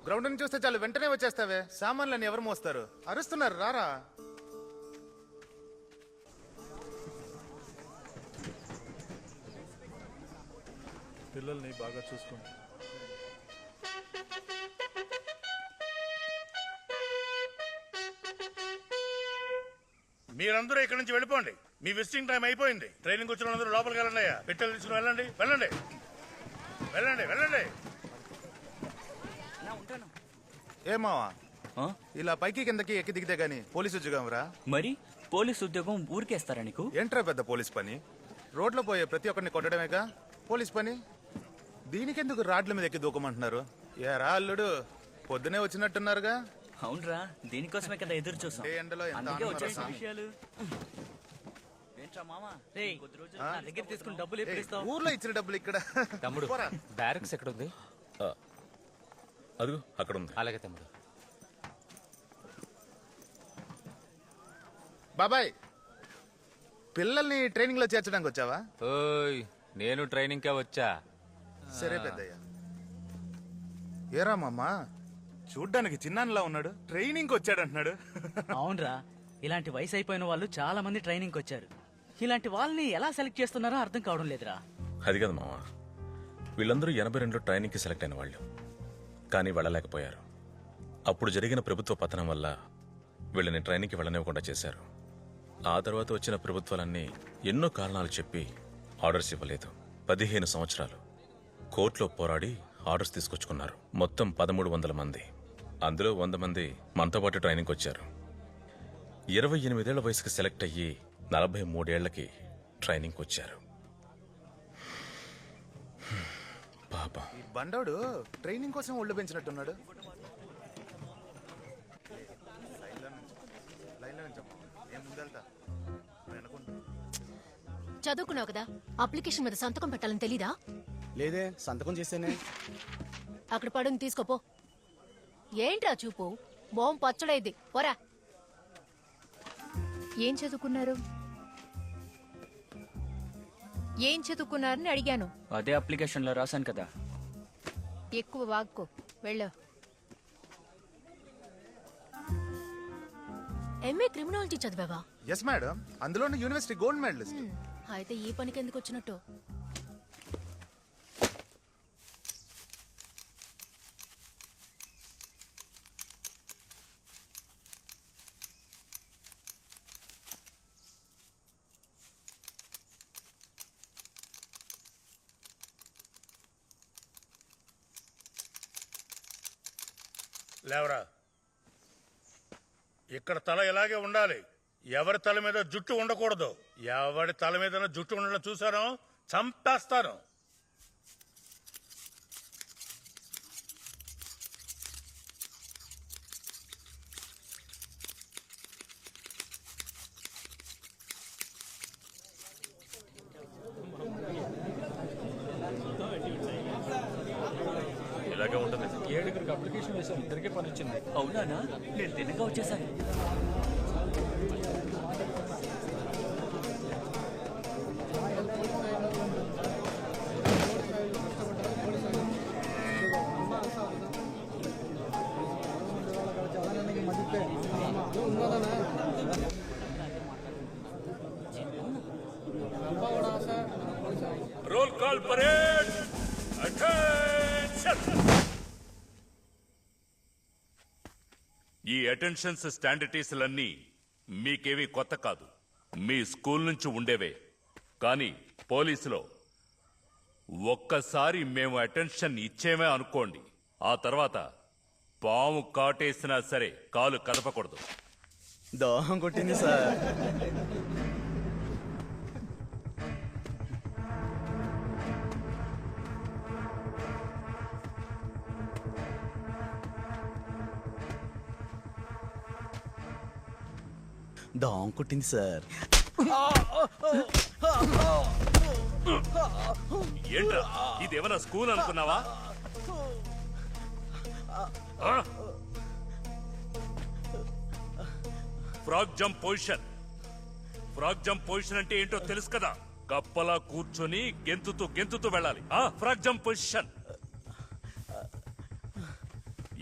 Ground నుంచి చూస్తే చాలు వెంటనే వచ్చేస్తావే. సామాన్లని ఎవరు మోస్తారు? అరుస్తున్నారు, రారా. పిల్లల్ని బాగా చూసుకోండి. మీరందరూ ఇక్కడి నుంచి వెళ్ళిపోండి. మీ విజిటింగ్ టైం అయిపోయింది. ట్రైనింగ్ వచ్చిన వాళ్ళందరూ లోపలికి వెళ్ళండి. అయ్యా పెట్టెలు తీసుకుని వెళ్ళండి. వెళ్ళండి వెళ్ళండి వెళ్ళండి. ఏమావా ఇలా పైకి కిందకి ఎక్కి దిగితే గానీ పోలీసు ఉద్యోగం రా? మరి పోలీసు ఉద్యోగం ఊరికేస్తారా నీకు? ఏంట్రా పెద్ద పోలీస్ పని? రోడ్లో పోయే ప్రతి ఒక్కరిని కొట్టడమేగా పోలీస్ పని. దీనికెందుకు రాడ్ల మీద ఎక్కి దూకమంటున్నారు? ఏరా అల్లుడు, పొద్దునే వచ్చినట్టున్నారుగా? అవునరా, దీనికోసమే కదా ఎదురు చూసాం. ఏ ఎండలో ఎంత అందుకే ఆనందం వచ్చేసిన రా. విషయాలు. ఏంట్రా మామా, కొద్ది రోజులు నా దగ్గర తీసుకుని డబ్బులు ఎప్పుడు ఏయ్, ఇస్తావు? ఊర్లో ఇచ్చిన డబ్బులు ఇక్కడ. తమ్ముడు పోరా. బ్యారక్స్ ఎక్కడుంది? అదిగో అక్కడ ఉంది. అలాగే తమ్ముడు. బాబాయ్, పిల్లల్ని ట్రైనింగ్ లో చేర్చడానికి వచ్చావా? ఓయ్, నేను ట్రైనింగ్ కే వచ్చా. సరే పెద్దయ్య. ఏరా మామ, చూడ్డానికి చిన్నాన్నలా ఉన్నాడు, ట్రైనింగ్ వచ్చాడంటున్నాడు. అవునరా, ఇలాంటి వయసు అయిపోయిన వాళ్ళు చాలా మంది ట్రైనింగ్ వచ్చారు. ఇలాంటి వాళ్ళని ఎలా సెలెక్ట్ చేస్తున్నారో అర్థం కావడం లేదురా. అది కాదు మామ, వీళ్ళందరూ 82లో ట్రైనింగ్కి సెలెక్ట్ అయిన వాళ్ళు, కానీ వెళ్ళలేకపోయారు. అప్పుడు జరిగిన ప్రభుత్వ పతనం వల్ల వీళ్ళని ట్రైనింగ్కి వెళ్ళనివ్వకుండా చేశారు. ఆ తర్వాత వచ్చిన ప్రభుత్వాలన్నీ ఎన్నో కారణాలు చెప్పి ఆర్డర్స్ ఇవ్వలేదు. 15 సంవత్సరాలు కోర్టులో పోరాడి ఆర్డర్స్ తీసుకొచ్చుకున్నారు. మొత్తం 1300 మంది. అందులో 100 మంది మనతో పాటు ట్రైనింగ్కి వచ్చారు. 28 ఏళ్ల వయసుకి సెలెక్ట్ అయ్యి 43 ఏళ్లకి ట్రైనింగ్కి వచ్చారు. పాపం. ఈ బండోడు ట్రైనింగ్ కోసం ఒళ్ళు పెంచినట్టున్నాడు. లైన్లో నుంచమ్మా. ఏం ముందెళ్తా వెనకుంటా. చదువుకున్నావు కదా, అప్లికేషన్ మీద సంతకం పెట్టాలని తెలీదా? లేదే, సంతకం చేస్తేనే. అక్కడ పడుని తీసుకోపో. ఏంట్రా చూపు, మొహం పచ్చడైంది. పోరా. ఏం చదువుకున్నారు? ఏం చదువుకున్నారని అడిగాను. అదే అప్లికేషన్ లో రాశాను కదా. ఎక్కువ వాక్కో, వెళ్ళు. ఎంఏ క్రిమినాలజీ చదివావా? ఎస్ మేడం, అందులోని యూనివర్సిటీ గోల్డ్ మెడలిస్ట్. అయితే ఈ పనికి ఎందుకు వచ్చినట్టు? లేవరా. ఇక్కడ తల ఇలాగే ఉండాలి. ఎవరి తల మీద జుట్టు ఉండకూడదు. ఎవరి తల మీద జుట్టు ఉండడం చూసారో చంపేస్తాను. ఇలాగే ఉంటుంది. 7 అప్లికేషన్ వేసాం, ఇద్దరికే పని వచ్చింది. అవునా, నేను తిన్నగా వచ్చేసాను. Roll call parade. అటెన్షన్. ఈ అటెన్షన్స్ స్టాండర్టీస్లన్నీ మీకేవి కొత్త కాదు, మీ స్కూల్ నుంచి ఉండేవే. కానీ పోలీసులో ఒక్కసారి మేము అటెన్షన్ ఇచ్చేమే అనుకోండి, ఆ తర్వాత పాము కాటేసినా సరే కాలు కదపకూడదు. దోహం కొట్టింది సార్. దోహం కొట్టింది సార్. ఏంట్రా, ఇదేమన్నా స్కూల్ అనుకున్నావా? Frog jump position. Frog jump position అంటే ఏంటో తెలుసు కదా? కప్పలా కూర్చొని గెంతుతూ గెంతుతూ వెళ్ళాలి. Frog jump position.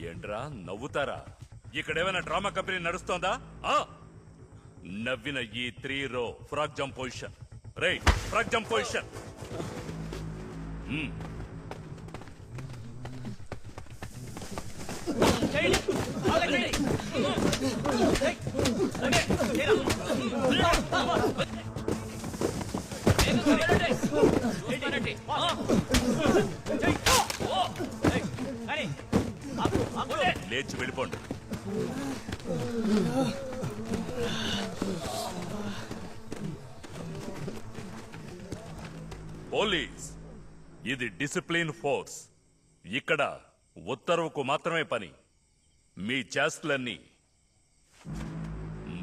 ఏంట్రా నవ్వుతారా? ఇక్కడేమైనా డ్రామా కంపెనీ నడుస్తోందా? నవ్విన ఈ 3 రో frock jump position. Right, frock jump position. లేచి వెళ్ళిపోండి. పోలీస్, ఇది డిసిప్లిన్ ఫోర్స్. ఇక్కడ ఉత్తర్వుకు మాత్రమే పని. మీ చేష్టలన్నీ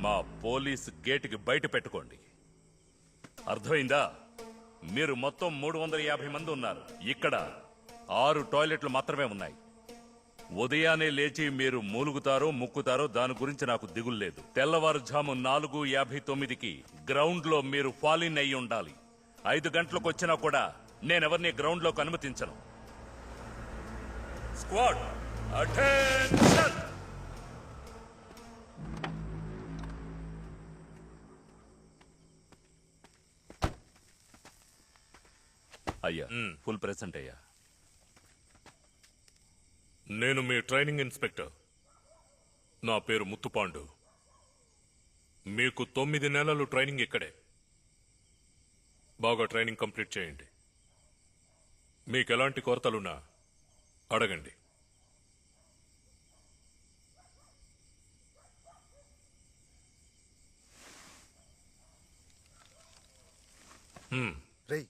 మా పోలీస్ గేటుకి బయట పెట్టుకోండి. అర్థమైందా? మీరు మొత్తం 350 మంది ఉన్నారు. ఇక్కడ 6 టాయిలెట్లు మాత్రమే ఉన్నాయి. ఉదయాన్నే లేచి మీరు మూలుగుతారో ముక్కుతారో దాని గురించి నాకు దిగులు లేదు. తెల్లవారుజాము 4:59కి గ్రౌండ్ లో మీరు ఫాలిన్ అయి ఉండాలి. 5 గంటలకు వచ్చినా కూడా నేనెవరిని గ్రౌండ్ లోకి అనుమతించను. Squad attention. అయ్యా, ఫుల్ ప్రెసెంట్ అయ్యా. నేను మీ ట్రైనింగ్ ఇన్స్పెక్టర్. నా పేరు ముత్తుపాండు. మీకు 9 నెలలు ట్రైనింగ్ ఇక్కడే. బాగా ట్రైనింగ్ కంప్లీట్ చేయండి. మీకు ఎలాంటి కొరతలున్నా అడగండి. రేయ్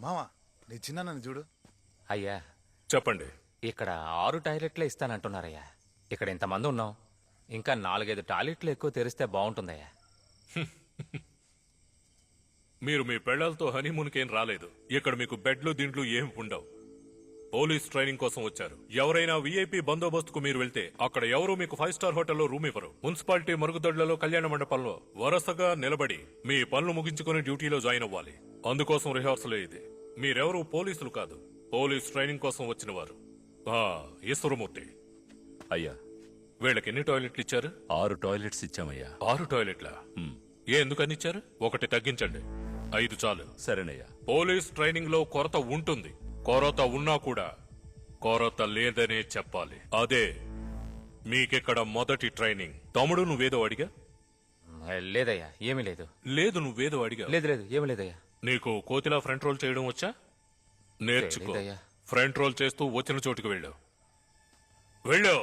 మావా, నీ చిన్న నన్ను చూడు. అయ్యా, చెప్పండి. ఇక్కడ 6 టాయిలెట్లే ఇస్తానంటున్నారయ్యా. ఇక్కడ ఇంతమంది ఉన్నాం, ఇంకా 4-5 టాయిలెట్లు ఎక్కువ తెరిస్తే బాగుంటుందయ్యా. మీరు మీ పెళ్లాలతో హనీమూన్కేం రాలేదు. ఇక్కడ మీకు బెడ్లు దిండ్లు ఏం ఉండవు. పోలీస్ ట్రైనింగ్ కోసం వచ్చారు. ఎవరైనా వీఐపీ బందోబస్తుకు మీరు వెళ్తే అక్కడ ఎవరూ మీకు 5 స్టార్ హోటల్లో రూమ్ ఇవ్వరు. మున్సిపాలిటీ మరుగుదొడ్లలో, కళ్యాణ మండపంలో వరుసగా నిలబడి మీ పనులు ముగించుకుని డ్యూటీలో జాయిన్ అవ్వాలి. అందుకోసం రిహార్సల్ ఇది. మీరెవరూ పోలీసులు కాదు, పోలీస్ ట్రైనింగ్ కోసం వచ్చిన వారు. ఈశ్వరమూర్తి, అయ్యా, వీళ్ళకి ఎన్ని టాయిలెట్లు ఇచ్చారు? 6 టాయిలెట్స్ ఇచ్చామయ్యా. 6 టాయిలెట్లా? ఎందుకని ఇచ్చారు? 1 తగ్గించండి. 5 చాలు. సరేనయ్యా. పోలీస్ ట్రైనింగ్ లో కొరత ఉంటుంది. కొరత ఉన్నా కూడా కొరత లేదనే చెప్పాలి. అదే మీకిక్కడ మొదటి ట్రైనింగ్. తమ్ముడు, నువ్వేదో అడిగా? లేదయ్యా, ఏమీ లేదు. లేదు, నువ్వేదో అడిగా? లేదు లేదు, ఏమీ లేదయ్యా. నీకు కోతిలా ఫ్రంట్ రోల్ చేయడం వచ్చా? నేర్చుకో. తెలీదయ్యా. ఫ్రంట్ రోల్ చేస్తూ వచ్చిన చోటుకు వెళ్ళు. వెళ్ళు.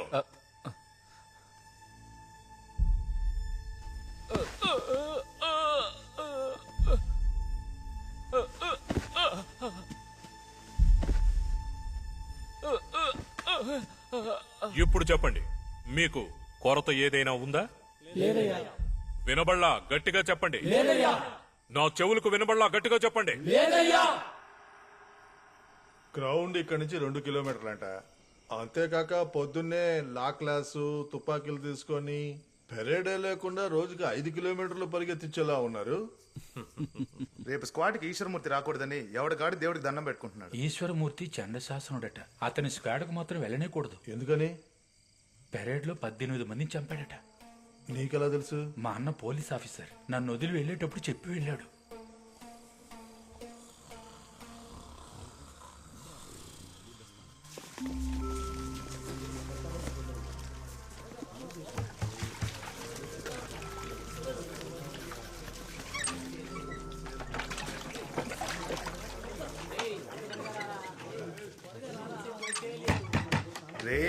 ఇప్పుడు చెప్పండి, మీకు కొరత ఏదైనా ఉందా? వినబడలా? గట్టిగా చెప్పండి. నా చెవులకు వినబడలా? గట్టిగా చెప్పండి. గ్రౌండ్ ఇక్కడ నుంచి 2 కిలోమీటర్లంట. అంతేకాక పొద్దున్నే లా క్లాసు, తుపాకీలు తీసుకొని పెరేడే లేకుండా రోజుకి 5 కిలోమీటర్లు పరిగెత్తించేలా ఉన్నారు. రేపు స్క్వాడ్కి ఈశ్వరమూర్తి రాకూడదని ఎవడికాడి దేవుడికి దండం పెట్టుకుంటున్నాడు. ఈశ్వరమూర్తి చండశాసనుడట. అతని స్క్వాడ్కు మాత్రం వెళ్ళనేకూడదు. ఎందుకని? పెరేడ్ లో 18 మందిని చంపాడట. నీకెలా తెలుసు? మా అన్న పోలీస్ ఆఫీసర్ నన్ను వదిలి వెళ్ళేటప్పుడు చెప్పి వెళ్ళాడు. రే